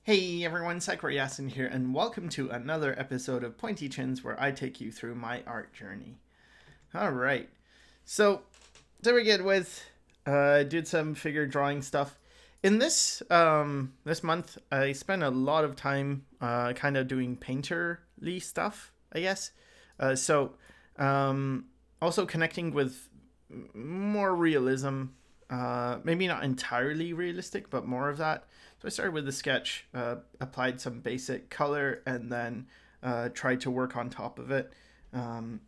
Hey everyone, Jsre here, and welcome to another episode of Pointy Chins where I take you through my art journey. Alright, so to begin with, I did some figure drawing stuff. In this month, I spent a lot of time kind of doing painterly stuff, I guess. So, also connecting with more realism, maybe not entirely realistic, but more of that. So I started with the sketch, applied some basic color, and then tried to work on top of it. And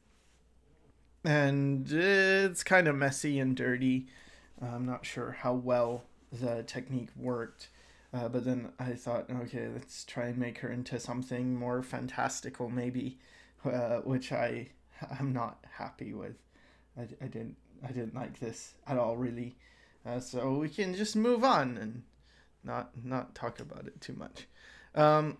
it's kind of messy and dirty. I'm not sure how well the technique worked. But then I thought, okay, let's try and make her into something more fantastical, maybe, which I'm not happy with. I didn't like this at all, really. So we can just move on and not talk about it too much. Um,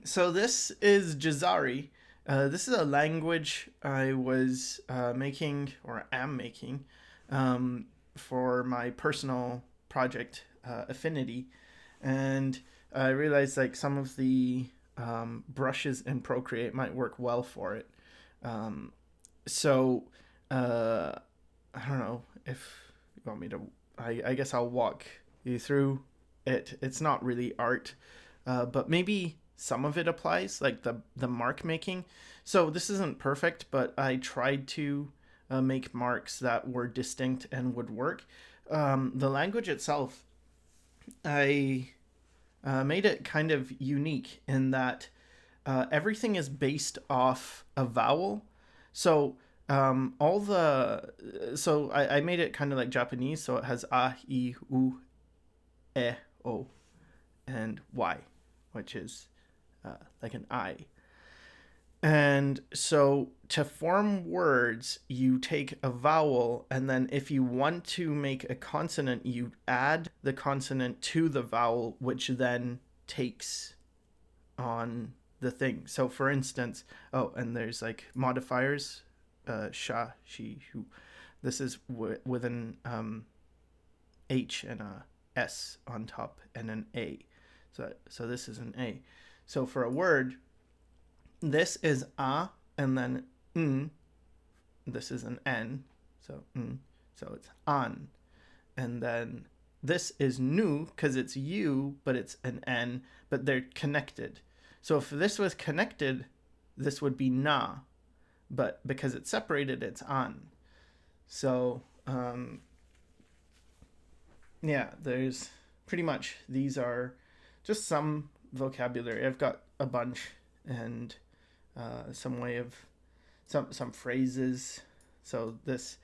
so this is Jsre. This is a language I was making or am making for my personal project Affinity, and I realized like some of the brushes in Procreate might work well for it. Um, so I don't know if you want me to. I guess I'll walk you through it. It's not really art, but maybe some of it applies, like the mark making. So this isn't perfect, but I tried to make marks that were distinct and would work. The language itself, I made it kind of unique in that everything is based off a vowel. So all the so I made it kind of like Japanese, so it has a, I, u, e, o, and y, which is like an I. And so to form words, you take a vowel, and then if you want to make a consonant, you add the consonant to the vowel, which then takes on the thing. So for instance, oh, and there's like modifiers, sha, she, who. This is with an H and a S on top and an A. So this is an A. So for a word, this is a and then n. This is an N. So n. So it's an. And then this is nu because it's U, but it's an N, but they're connected. So if this was connected, this would be na. But because it's separated, it's an. So, yeah, there's pretty much these are just some vocabulary. I've got a bunch and some way of some phrases. So this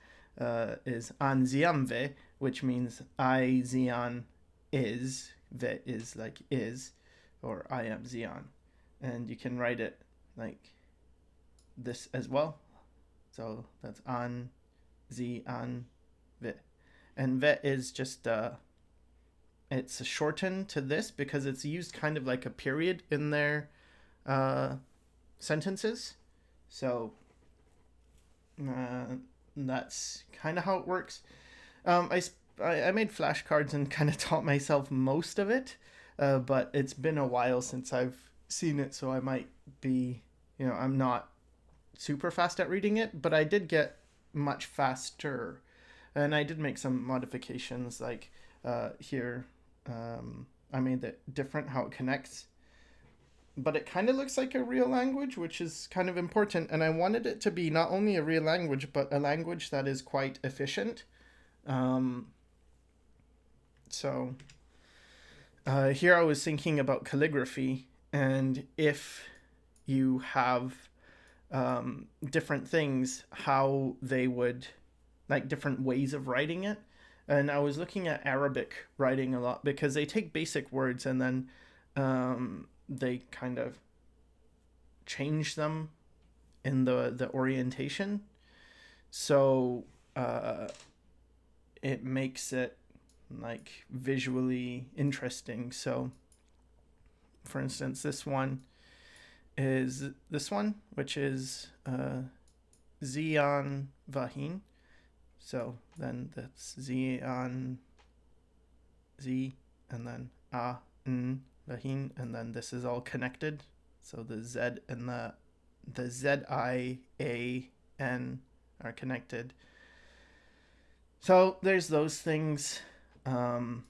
is an ziamve, which means I zian is. Ve is like is, or I am zian, and you can write it like this as well. So that's an zi an ve, and ve is just it's a shortened to this because it's used kind of like a period in their uh, sentences. So that's kind of how it works. I made flashcards and kind of taught myself most of it, but it's been a while since I've seen it, so I might be, I'm not super fast at reading it, but I did get much faster, and I did make some modifications. Like here, I made it different how it connects, but it kind of looks like a real language, which is kind of important. And I wanted it to be not only a real language, but a language that is quite efficient. Um, so here I was thinking about calligraphy, and if you have different things, how they would, like different ways of writing it. And I was looking at Arabic writing a lot because they take basic words and then they kind of change them in the orientation. So it makes it like visually interesting. So for instance, this one, which is Zion Vahin. So then that's Zion Z and then A N the hin, and then this is all connected. So the Z and the Z-I-A-N are connected. So there's those things. Some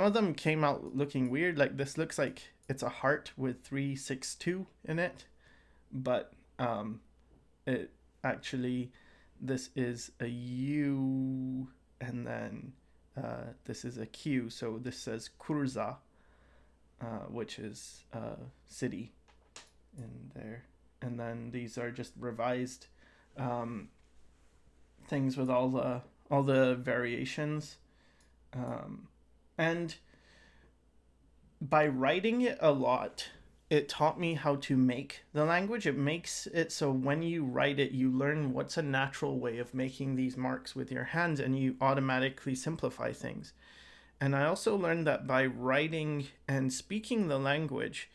of them came out looking weird. Like this looks like it's a heart with 362 in it, but it actually, this is a U, and then this is a Q. So this says Kurza, which is city in there. And then these are just revised things with all the variations. And by writing it a lot, it taught me how to make the language. It makes it so when you write it, you learn what's a natural way of making these marks with your hands, and you automatically simplify things. And I also learned that by writing and speaking the language,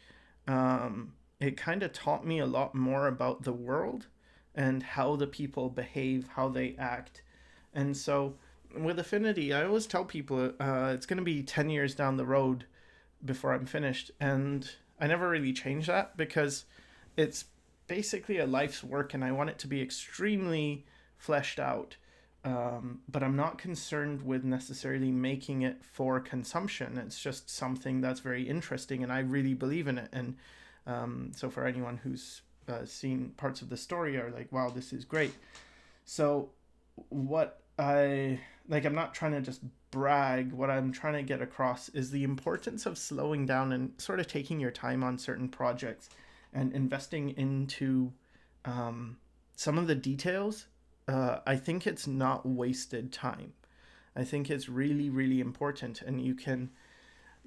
it kind of taught me a lot more about the world and how the people behave, how they act. And so with Affinity, I always tell people it's going to be 10 years down the road before I'm finished. And I never really change that because it's basically a life's work, and I want it to be extremely fleshed out. But I'm not concerned with necessarily making it for consumption. It's just something that's very interesting, and I really believe in it. And so for anyone who's seen parts of the story are like, wow, this is great. So what I'm not trying to just brag. What I'm trying to get across is the importance of slowing down and sort of taking your time on certain projects and investing into some of the details. I think it's not wasted time. I think it's really, really important, and you can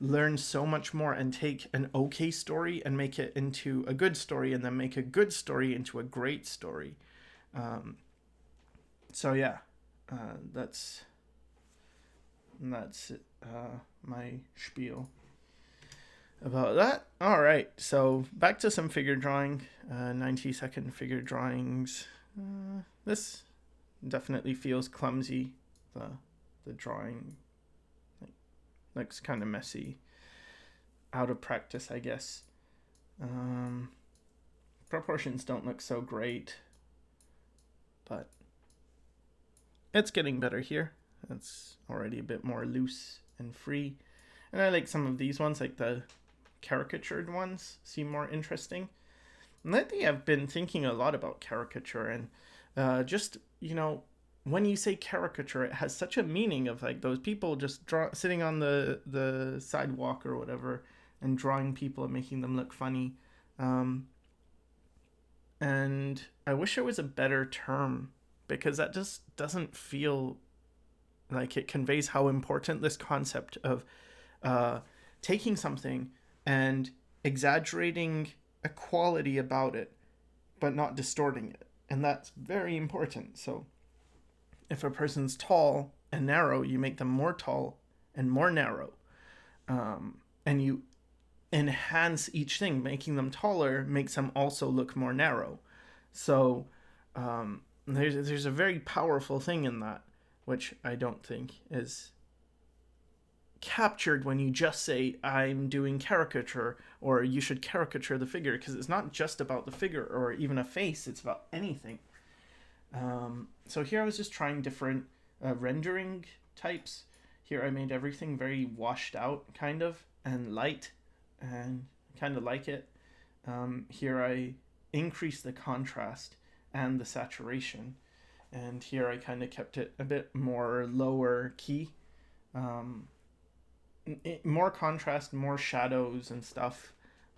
learn so much more and take an okay story and make it into a good story, and then make a good story into a great story. So yeah, that's my spiel about that. All right, so back to some figure drawing. 90-second figure drawings. This definitely feels clumsy. The drawing looks kind of messy, out of practice, I guess. Proportions don't look so great, but it's getting better here. It's already a bit more loose and free. And I like some of these ones, like the caricatured ones seem more interesting. And lately I've been thinking a lot about caricature, and just, when you say caricature, it has such a meaning of like those people just sitting on the sidewalk or whatever and drawing people and making them look funny. And I wish it was a better term, because that just doesn't feel like it conveys how important this concept of taking something and exaggerating a quality about it, but not distorting it. And that's very important. So if a person's tall and narrow, you make them more tall and more narrow. And you enhance each thing. Making them taller makes them also look more narrow. So there's a very powerful thing in that, which I don't think is captured when you just say, I'm doing caricature, or you should caricature the figure, because it's not just about the figure or even a face, it's about anything. So here I was just trying different rendering types. Here I made everything very washed out, kind of, and light, and kind of like it. Here I increased the contrast and the saturation, and here I kind of kept it a bit more lower key. More contrast, more shadows and stuff,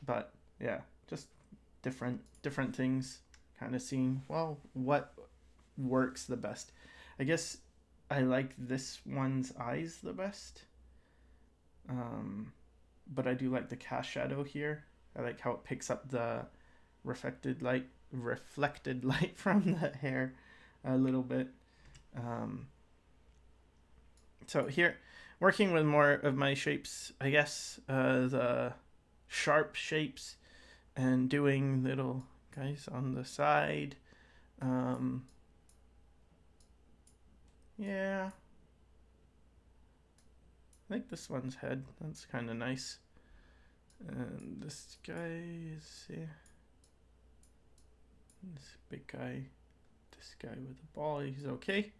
but yeah, just different things, kind of seeing, well, what works the best. I guess I like this one's eyes the best, but I do like the cast shadow here. I like how it picks up the reflected light from the hair a little bit. So here, working with more of my shapes, I guess, the sharp shapes, and doing little guys on the side. Yeah. I like this one's head. That's kind of nice. And this guy is this big guy. This guy with the ball, he's okay.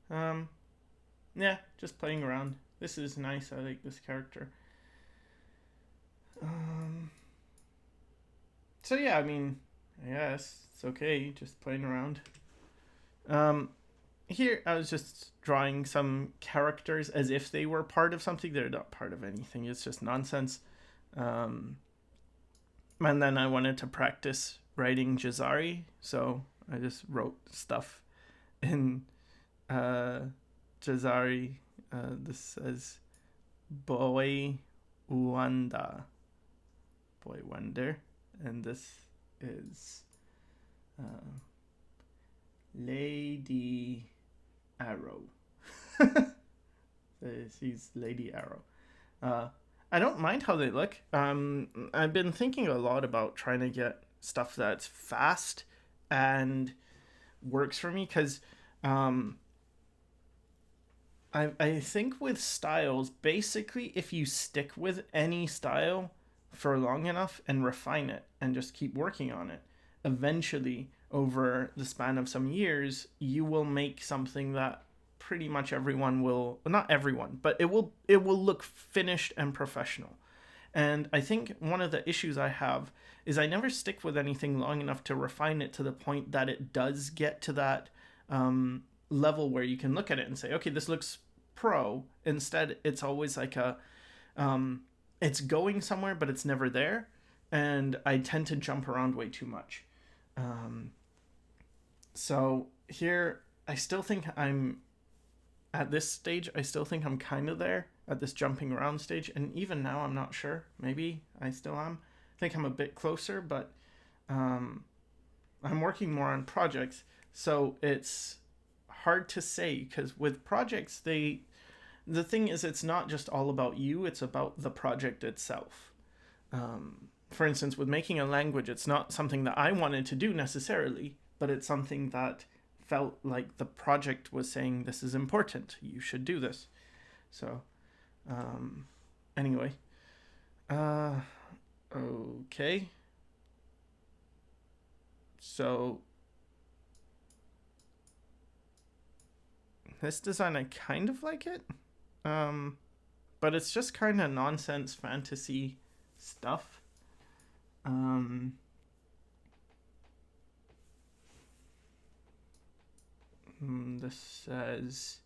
Yeah, just playing around. This is nice. I like this character. So yeah, I mean, I guess it's okay. Just playing around. Here I was just drawing some characters as if they were part of something. They're not part of anything. It's just nonsense. And then I wanted to practice writing Jsre, so I just wrote stuff in Jsre. This says Boy Wanda. Boy Wonder. And this is Lady Arrow. She's Lady Arrow. I don't mind how they look. I've been thinking a lot about trying to get stuff that's fast and works for me because I think with styles, basically, if you stick with any style for long enough and refine it and just keep working on it, eventually, over the span of some years, you will make something that pretty much everyone will, not everyone, but it will look finished and professional. And I think one of the issues I have is I never stick with anything long enough to refine it to the point that it does get to that level where you can look at it and say, okay, this looks pro. Instead, it's always like it's going somewhere, but it's never there. And I tend to jump around way too much. So here, I still think I'm at this stage. I still think I'm kind of there at this jumping around stage. And even now, I'm not sure. Maybe I still am. I think I'm a bit closer, but I'm working more on projects. So it's hard to say because with projects, the thing is, it's not just all about you, it's about the project itself. For instance, with making a language, it's not something that I wanted to do necessarily, but it's something that felt like the project was saying, this is important, you should do this. So, anyway. Okay. So, this design, I kind of like it. But it's just kind of nonsense fantasy stuff. This says,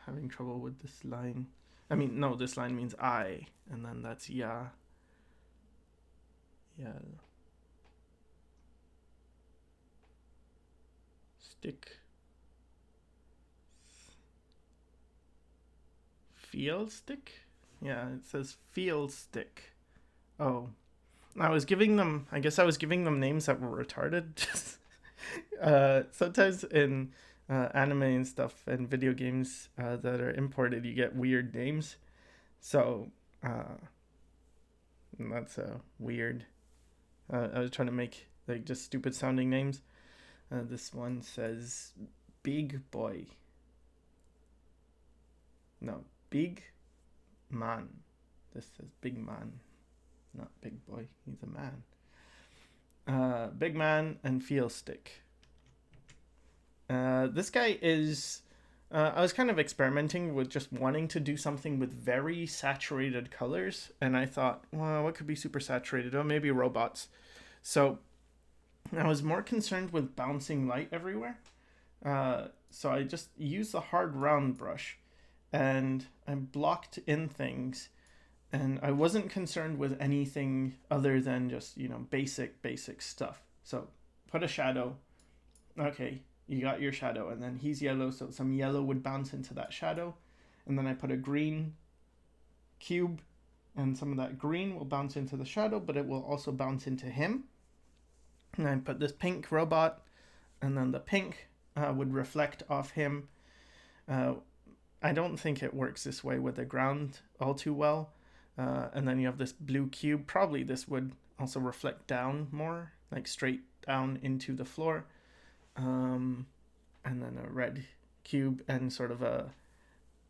having trouble with this line. I mean, no, this line means I, and then that's ya. Yeah. Stick. Feel stick? Yeah, it says feel stick. Oh. I guess I was giving them names that were retarded. Sometimes in anime and stuff and video games that are imported, you get weird names. So that's weird. I was trying to make like just stupid sounding names. This one says Big Boy. No, Big Man. This says Big Man, not Big Boy. He's a man. Big Man and Feel Stick. This guy is... I was kind of experimenting with just wanting to do something with very saturated colors, and I thought, well, what could be super saturated? Oh, maybe robots. So I was more concerned with bouncing light everywhere. So I just used the hard round brush, and I blocked in things, and I wasn't concerned with anything other than just, basic stuff. So put a shadow. Okay, you got your shadow, and then he's yellow, so some yellow would bounce into that shadow. And then I put a green cube, and some of that green will bounce into the shadow, but it will also bounce into him. And I put this pink robot, and then the pink would reflect off him. I don't think it works this way with the ground all too well. And then you have this blue cube. Probably this would also reflect down more, like straight down into the floor. And then a red cube and sort of a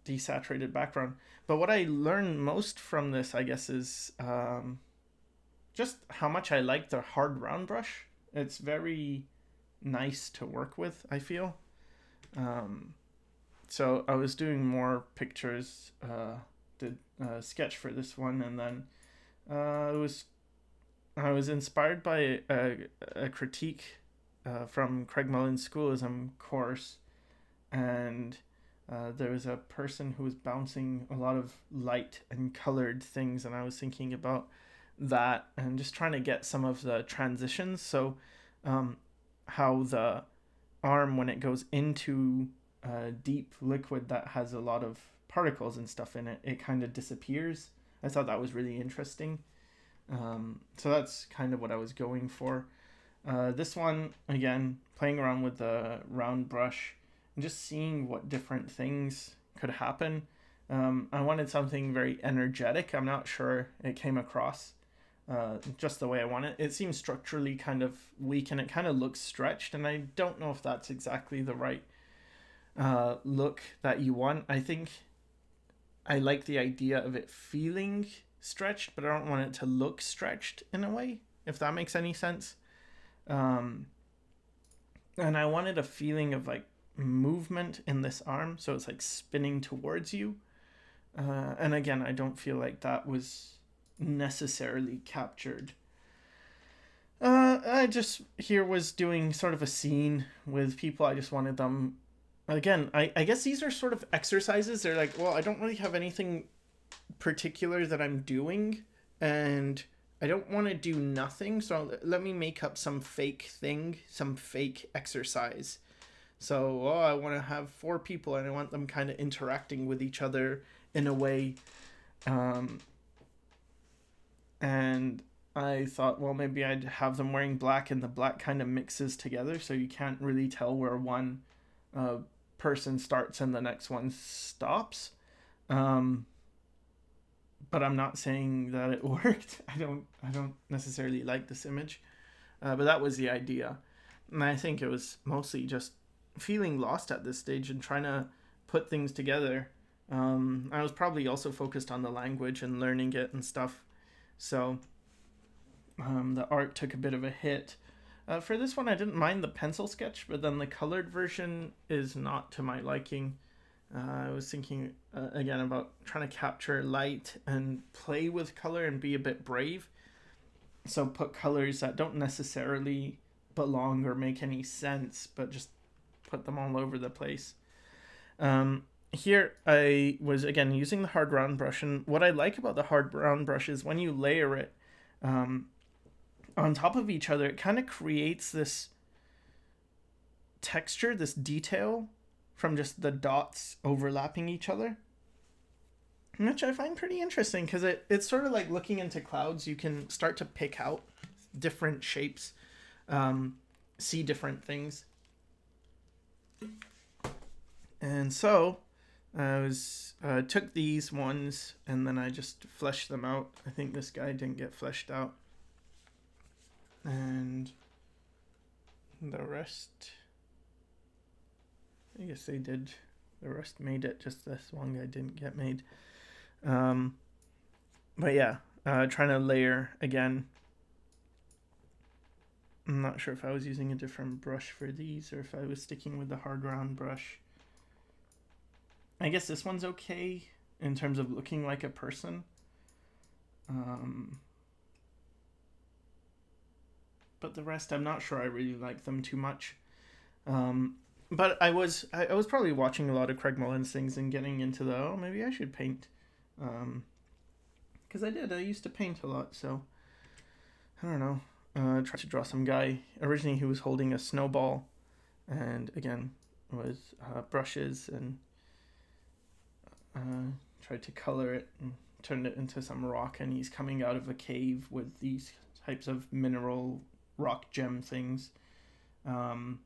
desaturated background. But what I learned most from this, I guess, is just how much I like the hard round brush. It's very nice to work with, I feel. So I was doing more pictures, did a sketch for this one, and then I was inspired by a critique from Craig Mullin's schoolism course, and there was a person who was bouncing a lot of light and colored things, and I was thinking about that and just trying to get some of the transitions. So how the arm, when it goes into deep liquid that has a lot of particles and stuff in it, it kind of disappears. I thought that was really interesting. So that's kind of what I was going for. This one, again, playing around with the round brush and just seeing what different things could happen. I wanted something very energetic. I'm not sure it came across just the way I want it. It seems structurally kind of weak, and it kind of looks stretched, and I don't know if that's exactly the right look that you want. I think I like the idea of it feeling stretched, but I don't want it to look stretched in a way, if that makes any sense. And I wanted a feeling of like movement in this arm, so it's like spinning towards you. And again, I don't feel like that was necessarily captured. I just here was doing sort of a scene with people. I just wanted them, again, I guess these are sort of exercises. They're like, well, I don't really have anything particular that I'm doing, and I don't want to do nothing, so let me make up some fake thing, some fake exercise. So, I want to have 4 people, and I want them kind of interacting with each other in a way. And I thought, well, maybe I'd have them wearing black, and the black kind of mixes together, so you can't really tell where one person starts and the next one stops. But I'm not saying that it worked. I don't necessarily like this image, but that was the idea, and I think it was mostly just feeling lost at this stage and trying to put things together. I was probably also focused on the language and learning it and stuff, so the art took a bit of a hit. For this one, I didn't mind the pencil sketch, but then the colored version is not to my liking. I was thinking again about trying to capture light and play with color and be a bit brave. So put colors that don't necessarily belong or make any sense, but just put them all over the place. Here I was again using the hard round brush, and what I like about the hard round brush is when you layer it on top of each other, it kind of creates this texture, this detail from just the dots overlapping each other, which I find pretty interesting because it's sort of like looking into clouds. You can start to pick out different shapes, see different things. And so I took these ones and then I just fleshed them out. I think this guy didn't get fleshed out. And the rest, I guess they did. The rest made it. Just this one guy didn't get made. But yeah, trying to layer again. I'm not sure if I was using a different brush for these or if I was sticking with the hard round brush. I guess this one's okay in terms of looking like a person. But the rest, I'm not sure I really like them too much. But I was probably watching a lot of Craig Mullin's things and getting into maybe I should paint. Because I used to paint a lot, so I don't know. Tried to draw some guy. Originally he was holding a snowball, and again with brushes, and tried to color it and turned it into some rock, and he's coming out of a cave with these types of mineral rock gem things. And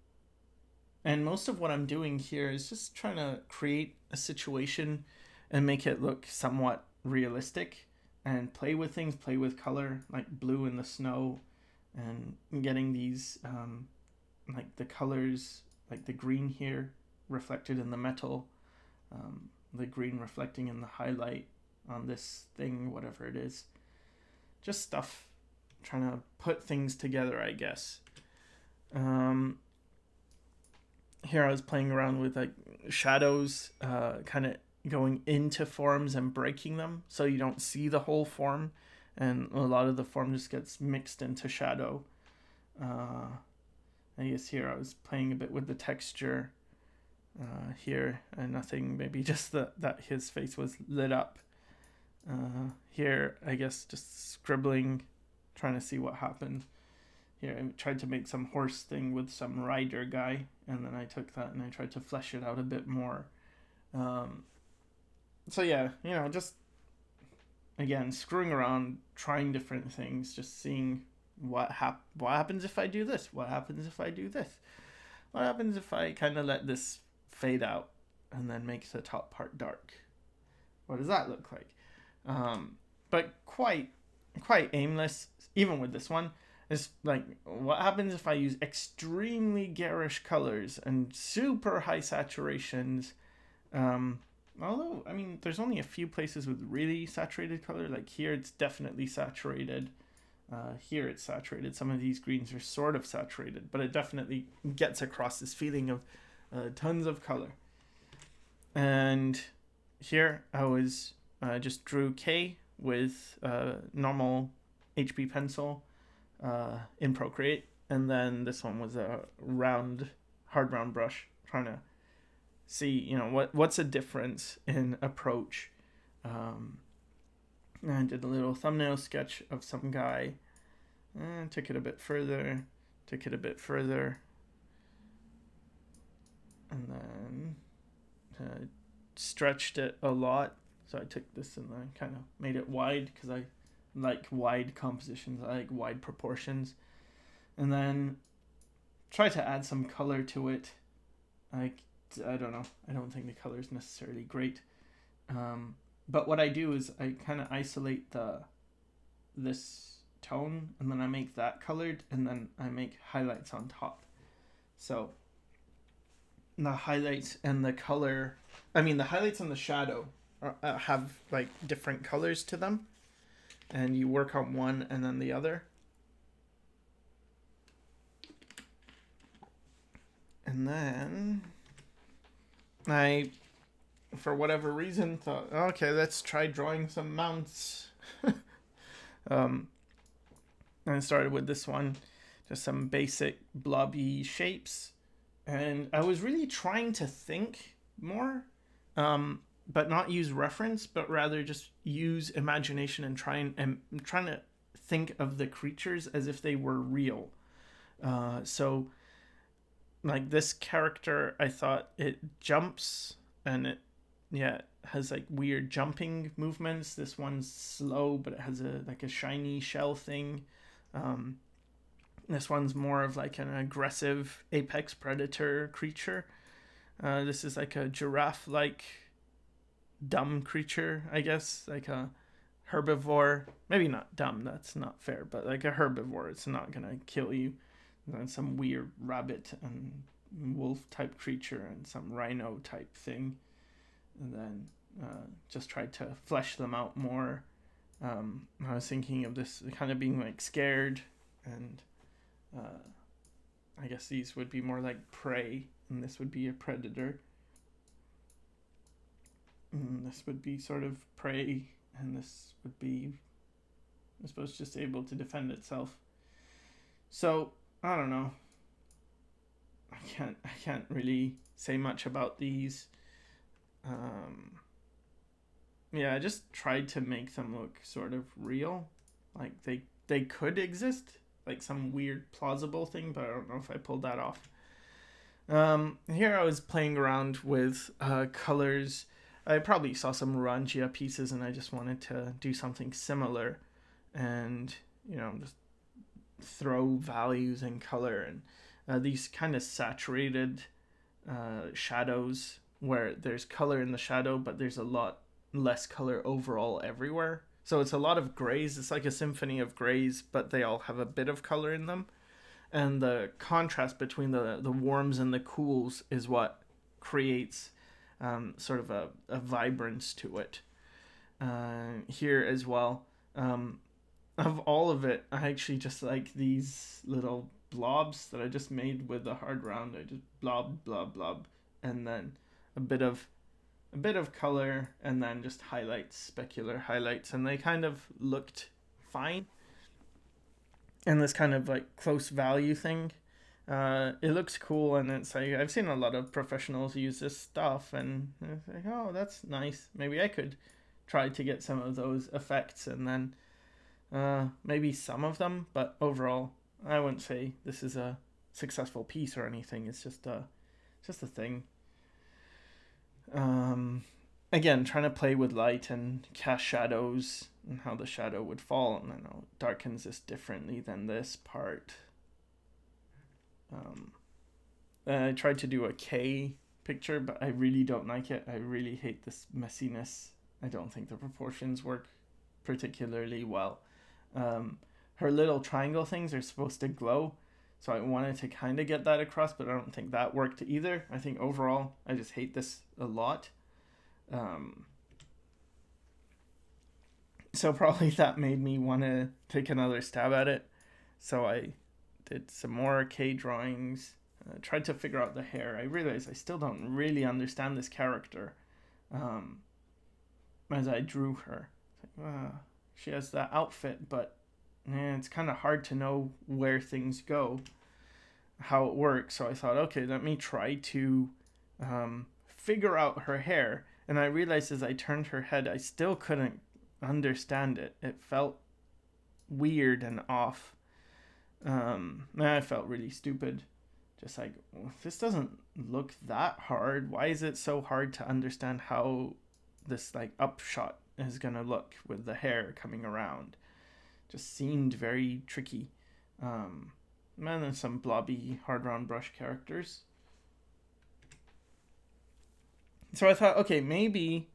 most of what I'm doing here is just trying to create a situation and make it look somewhat realistic and play with things, play with color, like blue in the snow, and getting these like the colors, like the green here reflected in the metal, the green reflecting in the highlight on this thing, whatever it is. Just stuff, trying to put things together, I guess. Here I was playing around with like shadows, kind of going into forms and breaking them so you don't see the whole form, and a lot of the form just gets mixed into shadow. I guess here I was playing a bit with the texture here, and nothing, maybe just that his face was lit up. Here I guess just scribbling, trying to see what happened. Here I tried to make some horse thing with some rider guy, and then I took that and I tried to flesh it out a bit more. So yeah, just again screwing around, trying different things, just seeing what happens if I do this, what happens if I do this, what happens if I kind of let this fade out and then make the top part dark. What does that look like? But quite aimless, even with this one. It's like, what happens if I use extremely garish colors and super high saturations? Although, I mean, there's only a few places with really saturated color. Like here, it's definitely saturated. Here, it's saturated. Some of these greens are sort of saturated, but it definitely gets across this feeling of tons of color. And here, I was just drew K with normal HB pencil in Procreate, and then this one was a hard round brush, trying to see what's a difference in approach. I did a little thumbnail sketch of some guy, and took it a bit further, and then stretched it a lot. So I took this and I kind of made it wide because I like wide compositions, I like wide proportions, and then try to add some color to it. I don't know, I don't think the color is necessarily great, but what I do is I kind of isolate this tone, and then I make that colored, and then I make highlights on top. So the highlights and the color, the highlights and the shadow have like different colors to them, and you work on one and then the other. And then I, for whatever reason, thought, okay, let's try drawing some mounts. And I started with this one, just some basic blobby shapes. And I was really trying to think more, but not use reference, but rather just use imagination and trying to think of the creatures as if they were real. So like this character, I thought it jumps, and it has like weird jumping movements. This one's slow, but it has a shiny shell thing. This one's more of like an aggressive apex predator creature. This is like a giraffe-like dumb creature, I guess, like a herbivore. Maybe not dumb, that's not fair, but like a herbivore. It's not gonna kill you. And then some weird rabbit and wolf type creature and some rhino type thing. And then just tried to flesh them out more. I was thinking of this kind of being like scared, and I guess these would be more like prey, and this would be a predator. And this would be sort of prey, and this would be, I suppose, just able to defend itself. So I don't know. I can't really say much about these. I just tried to make them look sort of real, like they could exist, like some weird plausible thing, but I don't know if I pulled that off. Here I was playing around with colors. I probably saw some Rangia pieces, and I just wanted to do something similar, and just throw values and color, and these kind of saturated shadows where there's color in the shadow, but there's a lot less color overall everywhere. So it's a lot of grays. It's like a symphony of grays, but they all have a bit of color in them. And the contrast between the warms and the cools is what creates sort of a vibrance to it. Here as well. Of all of it, I actually just like these little blobs that I just made with the hard round. I just blob, blob, blob, and then a bit of color, and then just highlights, specular highlights, and they kind of looked fine. And this kind of like close value thing, it looks cool, and it's like I've seen a lot of professionals use this stuff, and it's like, oh, that's nice. Maybe I could try to get some of those effects, and then maybe some of them, but overall, I wouldn't say this is a successful piece or anything. It's just a thing. Again, trying to play with light and cast shadows and how the shadow would fall, and then it darkens this differently than this part. I tried to do a K picture, but I really don't like it. I really hate this messiness. I don't think the proportions work particularly well. Her little triangle things are supposed to glow, so I wanted to kind of get that across, but I don't think that worked either. I think overall, I just hate this a lot. So probably that made me want to take another stab at it. So I did some more K drawings, tried to figure out the hair. I realized I still don't really understand this character as I drew her. She has that outfit, but it's kind of hard to know where things go, how it works. So I thought, okay, let me try to figure out her hair. And I realized as I turned her head, I still couldn't understand it. It felt weird and off. I felt really stupid. Just like, this doesn't look that hard. Why is it so hard to understand how this like upshot is gonna look with the hair coming around? Just seemed very tricky. And then some blobby hard round brush characters. So I thought, okay, maybe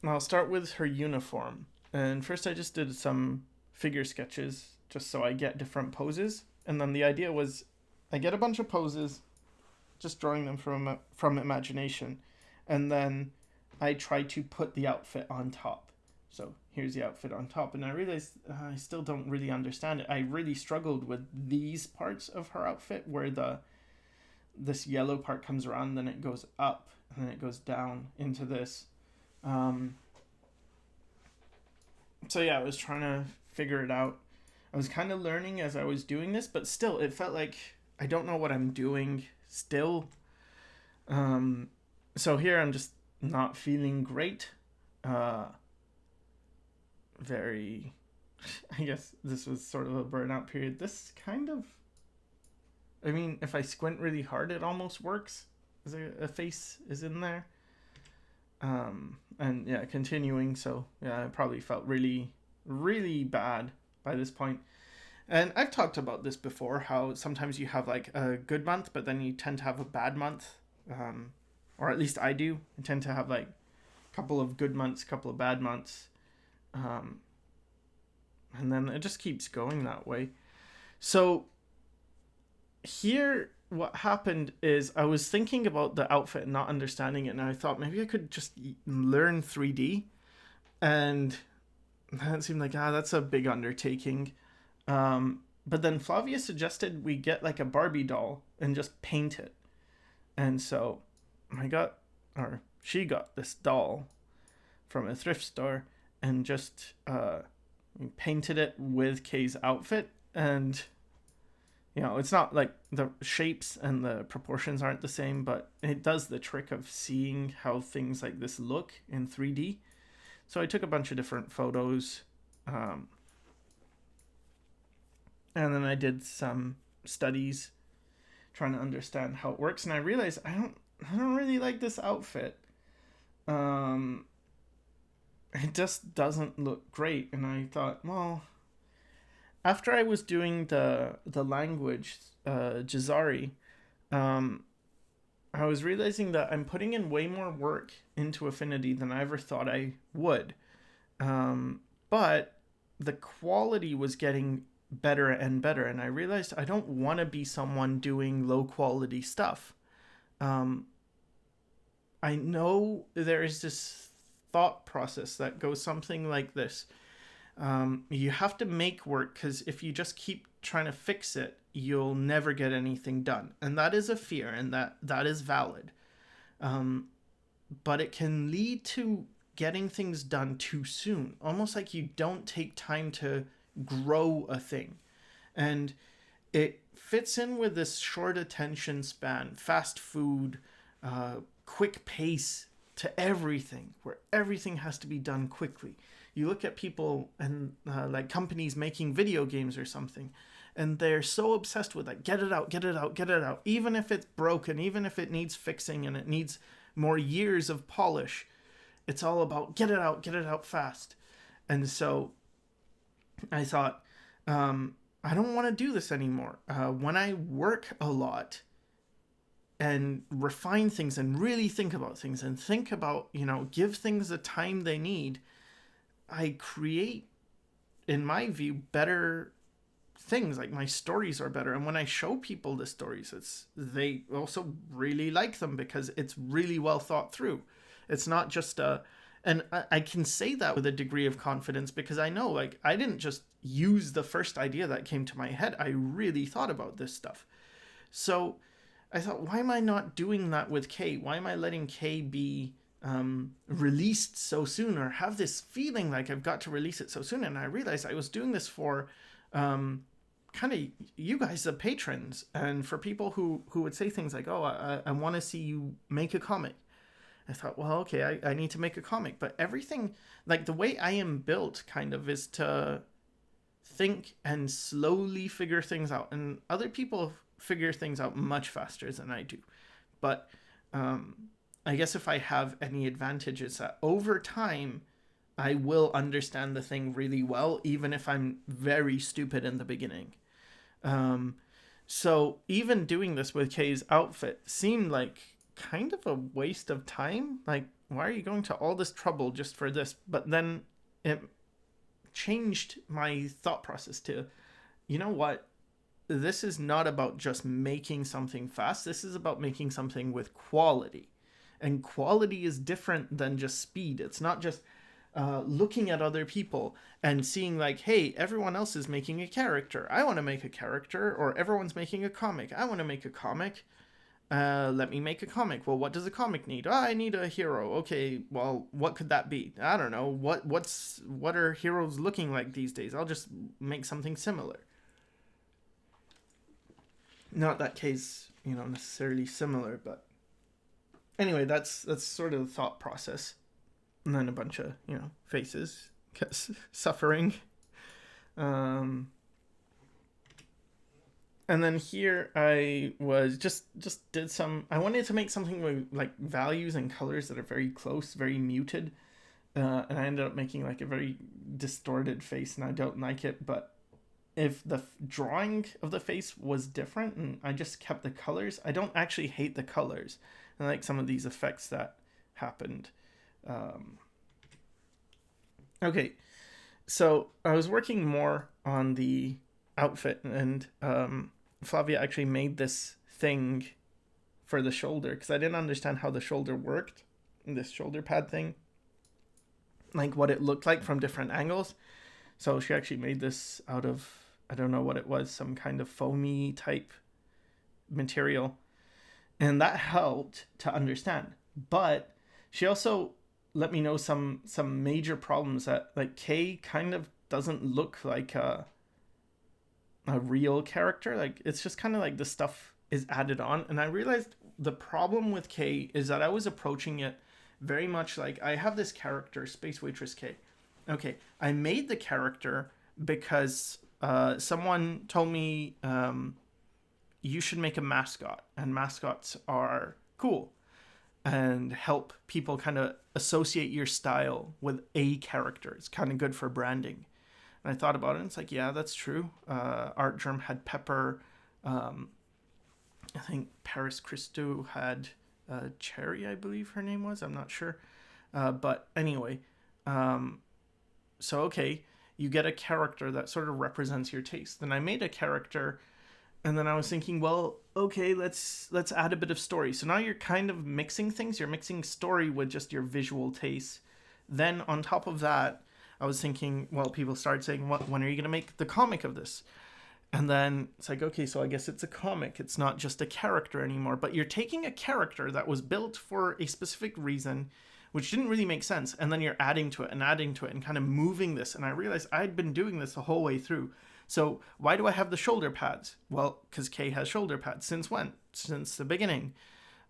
I'll start with her uniform. And first I just did some figure sketches just so I get different poses. And then the idea was I get a bunch of poses, just drawing them from imagination. And then I try to put the outfit on top. So here's the outfit on top. And I realized I still don't really understand it. I really struggled with these parts of her outfit where this yellow part comes around, then it goes up, and then it goes down into this. So yeah, I was trying to figure it out. I was kind of learning as I was doing this, but still, it felt like I don't know what I'm doing still. So here I'm just not feeling great. Very, I guess this was sort of a burnout period. This kind of, I mean, if I squint really hard, it almost works. A face is in there. And yeah, continuing. So yeah, I probably felt really, really bad by this point. And I've talked about this before, how sometimes you have like a good month, but then you tend to have a bad month. Or at least I do. I tend to have like a couple of good months, couple of bad months. And then it just keeps going that way. So here, what happened is I was thinking about the outfit and not understanding it, and I thought maybe I could just learn 3D. And that seemed like, that's a big undertaking. But then Flavia suggested we get like a Barbie doll and just paint it. And so she got this doll from a thrift store and just painted it with Kay's outfit. And it's not like the shapes and the proportions aren't the same, but it does the trick of seeing how things like this look in 3D. So I took a bunch of different photos, and then I did some studies trying to understand how it works, and I realized I don't really like this outfit. It just doesn't look great, and I thought, well, after I was doing the language, Jsre, I was realizing that I'm putting in way more work into Affinity than I ever thought I would. But the quality was getting better and better, and I realized I don't want to be someone doing low quality stuff. I know there is this thought process that goes something like this. You have to make work, because if you just keep trying to fix it, you'll never get anything done. And that is a fear, and that is valid. Um, but it can lead to getting things done too soon, almost like you don't take time to grow a thing. And it fits in with this short attention span, fast food, quick pace to everything, where everything has to be done quickly. You look at people and like companies making video games or something, and they're so obsessed with like, get it out, get it out, get it out, even if it's broken, even if it needs fixing and it needs more years of polish. It's all about get it out fast. And so I thought, I don't want to do this anymore. When I work a lot and refine things and really think about things and think about, give things the time they need, I create, in my view, better things. Like, my stories are better. And when I show people the stories, they also really like them because it's really well thought through. It's not just and I can say that with a degree of confidence because I know, like, I didn't just use the first idea that came to my head. I really thought about this stuff. So I thought, why am I not doing that with K? Why am I letting K be released so soon, or have this feeling like I've got to release it so soon? And I realized I was doing this for kind of you guys, the patrons, and for people who would say things like, oh, I want to see you make a comic. I thought, well, okay, I need to make a comic. But everything, like the way I am built kind of is to think and slowly figure things out. And other people figure things out much faster than I do. But I guess if I have any advantage, is that over time, I will understand the thing really well, even if I'm very stupid in the beginning. So even doing this with Kay's outfit seemed like kind of a waste of time. Like, why are you going to all this trouble just for this? But then it changed my thought process to, you know what? This is not about just making something fast. This is about making something with quality. And quality is different than just speed. It's not just looking at other people and seeing like, hey, everyone else is making a character. I want to make a character. Or everyone's making a comic. I want to make a comic. Let me make a comic. Well, what does a comic need? Oh, I need a hero. Okay, well, what could that be? I don't know. What are heroes looking like these days? I'll just make something similar. Not that case, necessarily similar, but anyway, that's sort of the thought process. And then a bunch of, faces, suffering. And then here I was just did some, I wanted to make something with like values and colors that are very close, very muted. And I ended up making like a very distorted face, and I don't like it. But if the drawing of the face was different and I just kept the colors, I don't actually hate the colors. I like some of these effects that happened. Okay, so I was working more on the outfit, and Flavia actually made this thing for the shoulder because I didn't understand how the shoulder worked, this shoulder pad thing, like what it looked like from different angles. So she actually made this out of, I don't know what it was, some kind of foamy type material, and that helped to understand. But she also let me know some major problems, that like Kay kind of doesn't look like a real character. Like, it's just kind of like the stuff is added on. And I realized the problem with Kay is that I was approaching it very much like, I have this character, Space Waitress Kay. Okay, I made the character because someone told me you should make a mascot, and mascots are cool and help people kind of associate your style with a character. It's kind of good for branding. And I thought about it, and it's like, yeah, that's true. Art Germ had Pepper. I think Paris Christo had Cherry, I believe her name was. I'm not sure. But anyway, so okay, you get a character that sort of represents your taste. Then I made a character, and then I was thinking, well, okay, let's add a bit of story. So now you're kind of mixing things. You're mixing story with just your visual taste. Then on top of that, I was thinking, well, people started saying, "What? When are you gonna make the comic of this?" And then it's like, okay, so I guess it's a comic. It's not just a character anymore. But you're taking a character that was built for a specific reason, which didn't really make sense, and then you're adding to it and kind of moving this. And I realized I'd been doing this the whole way through. So why do I have the shoulder pads? Well, because Kay has shoulder pads. Since when? Since the beginning.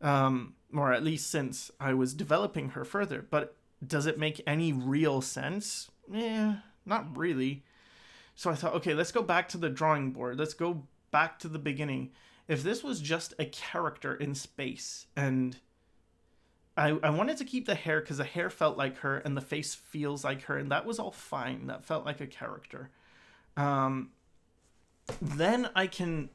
Or at least since I was developing her further. But does it make any real sense? Not really. So I thought, okay, let's go back to the drawing board. Let's go back to the beginning. If this was just a character in space, and I wanted to keep the hair because the hair felt like her and the face feels like her, and that was all fine. That felt like a character. Then I can,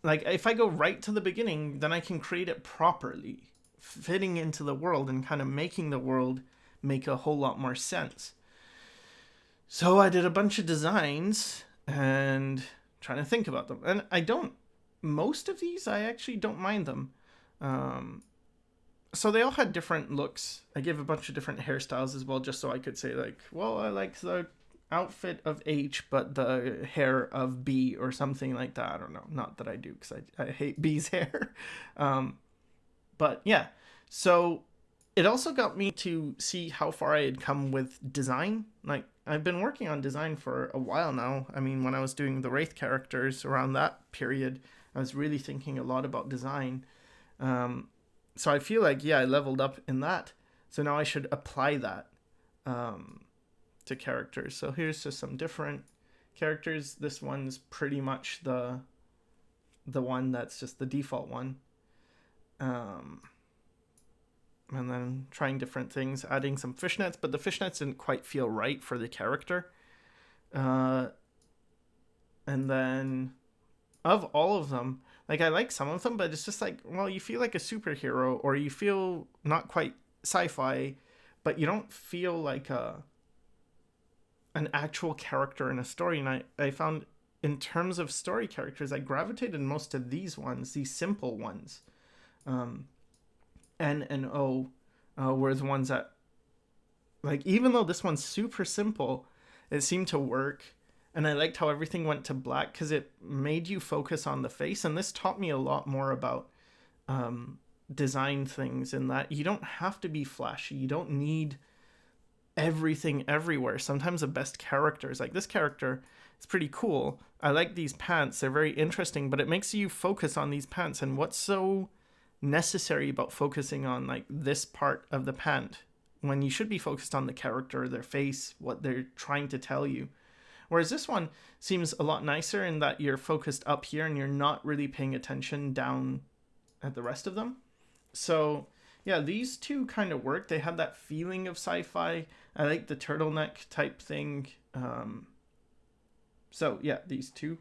like, if I go right to the beginning, then I can create it properly, fitting into the world and kind of making the world make a whole lot more sense. So I did a bunch of designs and trying to think about them. And most of these, I actually don't mind them. So they all had different looks. I gave a bunch of different hairstyles as well, just so I could say, like, well, I like the outfit of H, but the hair of B or something like that. I don't know. Not that I do, because I hate B's hair. But yeah, so it also got me to see how far I had come with design. Like, I've been working on design for a while now. I mean, when I was doing the Wraith characters around that period, I was really thinking a lot about design. So I feel like, yeah, I leveled up in that. So now I should apply that to characters. So here's just some different characters. This one's pretty much the one that's just the default one. And then trying different things, adding some fishnets, but the fishnets didn't quite feel right for the character. And then of all of them, like, I like some of them, but it's just like, well, you feel like a superhero, or you feel not quite sci-fi, but you don't feel like an actual character in a story. And I found, in terms of story characters, I gravitated most to these ones, these simple ones. N and O were the ones that, like, even though this one's super simple, it seemed to work. And I liked how everything went to black because it made you focus on the face. And this taught me a lot more about design things, in that you don't have to be flashy. You don't need everything everywhere. Sometimes the best characters, like this character, it's pretty cool. I like these pants. They're very interesting, but it makes you focus on these pants. And what's so necessary about focusing on, like, this part of the pant when you should be focused on the character, their face, what they're trying to tell you? Whereas this one seems a lot nicer in that you're focused up here and you're not really paying attention down at the rest of them. So yeah, these two kind of work. They had that feeling of sci-fi. I like the turtleneck type thing. So yeah, these two.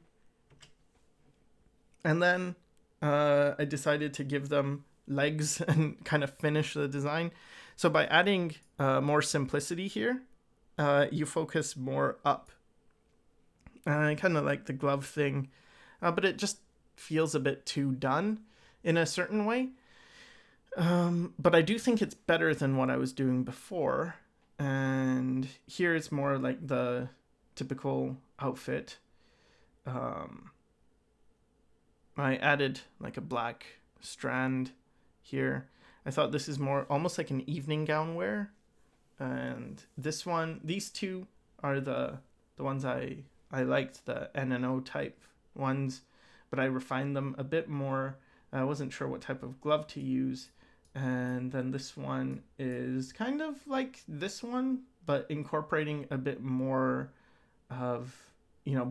And then I decided to give them legs and kind of finish the design. So by adding more simplicity here, you focus more up. I kind of like the glove thing, but it just feels a bit too done in a certain way. But I do think it's better than what I was doing before. And here it's more like the typical outfit. I added like a black strand here. I thought this is more almost like an evening gown wear. And this one, these two are the ones I liked, the N and O type ones, but I refined them a bit more. I wasn't sure what type of glove to use. And then this one is kind of like this one, but incorporating a bit more of,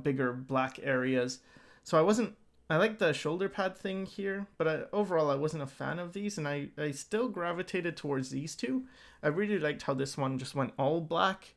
bigger black areas. So I like the shoulder pad thing here, but overall I wasn't a fan of these, and I still gravitated towards these two. I really liked how this one just went all black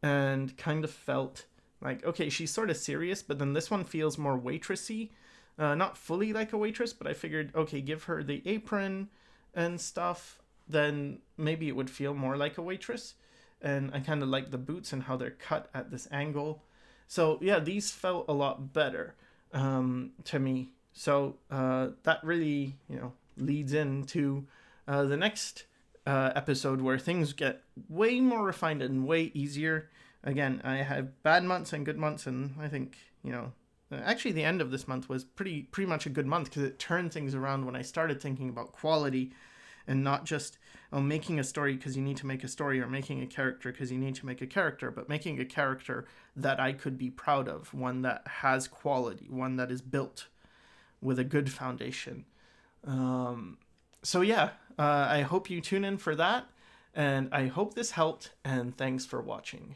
and kind of felt like, okay, she's sort of serious, but then this one feels more waitressy. Not fully like a waitress, but I figured, okay, give her the apron and stuff, then maybe it would feel more like a waitress. And I kind of like the boots and how they're cut at this angle. So yeah, these felt a lot better to me. So that really, leads into the next episode where things get way more refined and way easier. Again, I have bad months and good months, and I think, actually the end of this month was pretty much a good month because it turned things around when I started thinking about quality and not just making a story because you need to make a story, or making a character because you need to make a character, but making a character that I could be proud of, one that has quality, one that is built with a good foundation. So yeah, I hope you tune in for that, and I hope this helped, and thanks for watching.